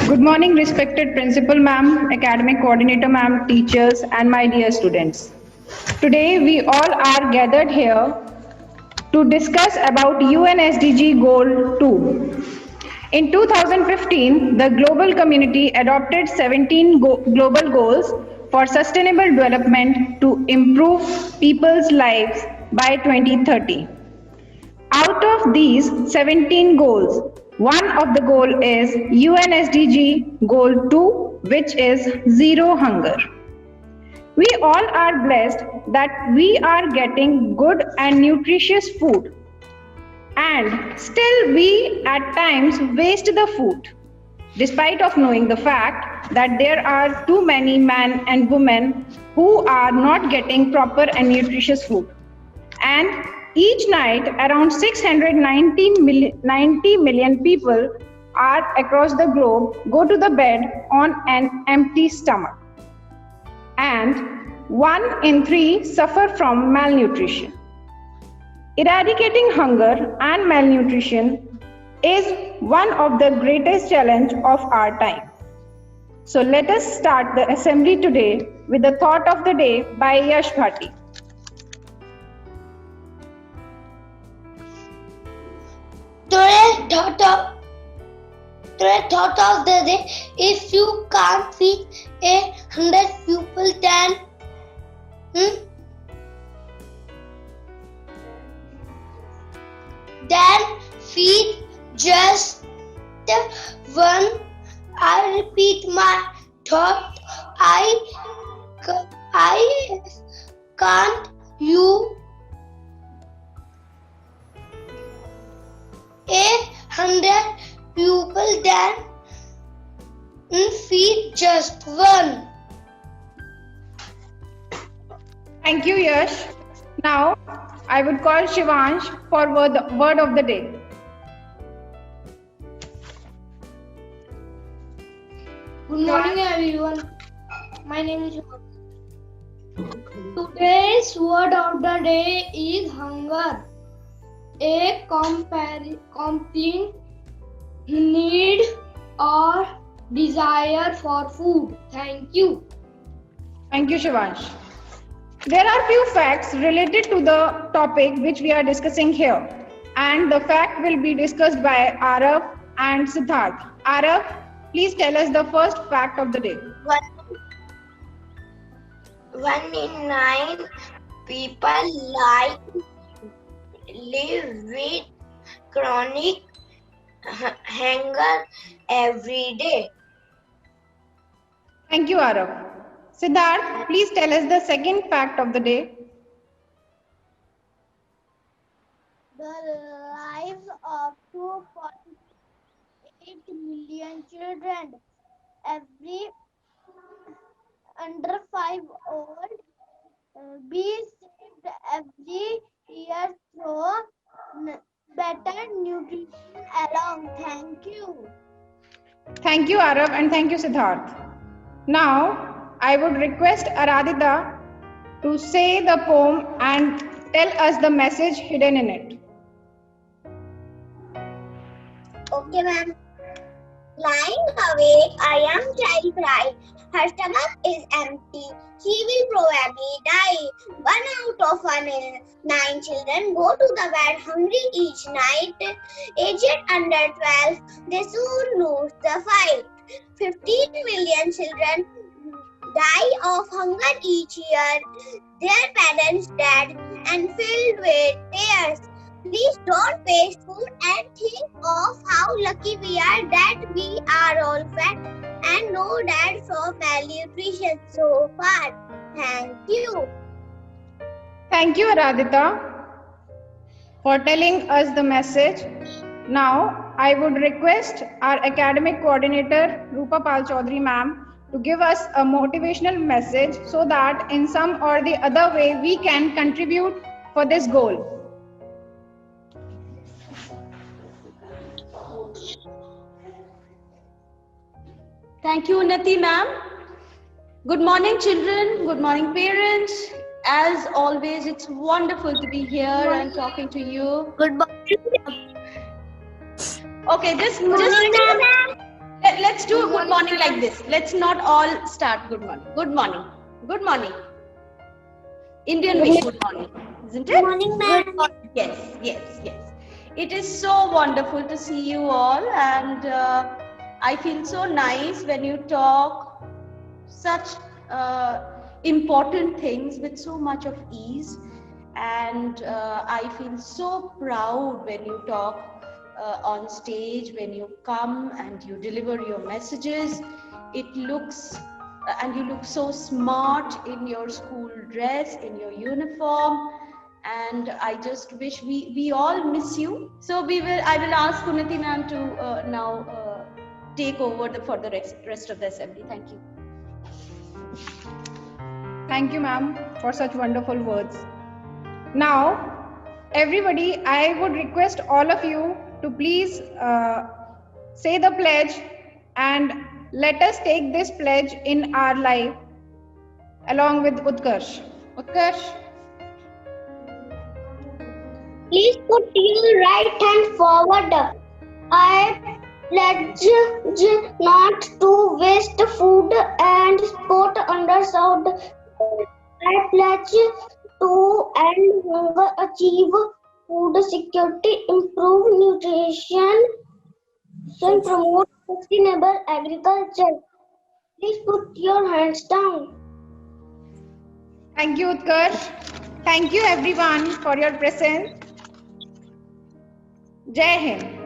Good morning, respected Principal Ma'am, Academic Coordinator Ma'am, teachers, and my dear students. Today, we all are gathered here to discuss about UNSDG Goal 2. In 2015, the global community adopted 17 global goals for sustainable development to improve people's lives by 2030. Out of these 17 goals, one of the goal is UNSDG Goal 2, which is zero hunger. We all are blessed that we are getting good and nutritious food, and still we at times waste the food, despite of knowing the fact that there are too many men and women who are not getting proper and nutritious food. And each night, around 690 million people are across the globe go to the bed on an empty stomach. And 1 in 3 suffer from malnutrition. Eradicating hunger and malnutrition is one of the greatest challenges of our time. So let us start the assembly today with the thought of the day by Yash Bhati. Today's thought of the day: if you can't feed 100 people, then feed just one. I repeat my thought. I can't you 100 people, then feed just one. Thank you, Yash. Now, I would call Shivansh for word of the day. Good morning, everyone. My name is Shivansh. Today's word of the day is hunger. A compelling need or desire for food. Thank you. Thank you, Shivansh. There are few facts related to the topic which we are discussing here, and the fact will be discussed by Aarav and Siddhant. Aarav, please tell us the first fact of the day. One in 9 people live with chronic hunger every day. Thank you, Aarav. Siddharth, please tell us the second fact of the day. The lives of 2.8 million children every under 5 old be saved every year through better nutrition along. Thank you. Thank you, Aarav, and thank you, Siddharth. Now, I would request Aradhita to say the poem and tell us the message hidden in it. Okay, ma'am. Lying awake, a young child cried. Her stomach is empty. She will probably die. 1 out of 9 children go to the bed hungry each night. Aged under 12, they soon lose the fight. 15 million children die of hunger each year. Their parents dead and filled with tears. Please don't waste food and think of how lucky we are that we are all fed and no death from malnutrition so far. Thank you. Thank you, Aradhita, for telling us the message. Now, I would request our academic coordinator, Rupa Pal Chaudhary ma'am, to give us a motivational message so that in some or the other way we can contribute for this goal. Thank you, Unnati ma'am. Good morning, children. Good morning, parents. As always, it's wonderful to be here and talking to you. Good morning. Okay, just let's do a good morning like this. Let's not all start good morning. Good morning. Good morning. Indian wish good morning, isn't it? Good morning, ma'am. Good morning. Yes, yes, yes. It is so wonderful to see you all, and I feel so nice when you talk such important things with so much of ease, and I feel so proud when you talk on stage, when you come and you deliver your messages. It looks and you look so smart in your school dress, in your uniform, and I just wish we all miss you. So I will ask Unnati ma'am to now take over for the rest of the assembly. Thank you. Thank you, ma'am, for such wonderful words. Now, everybody, I would request all of you to please say the pledge and let us take this pledge in our life along with Utkarsh. Utkarsh. Please put your right hand forward. I pledge not to waste food and sport underserved. I pledge to end hunger, achieve food security, improve nutrition, and promote sustainable agriculture. Please put your hands down. Thank you, Utkarsh. Thank you, everyone, for your presence. Jai Hind.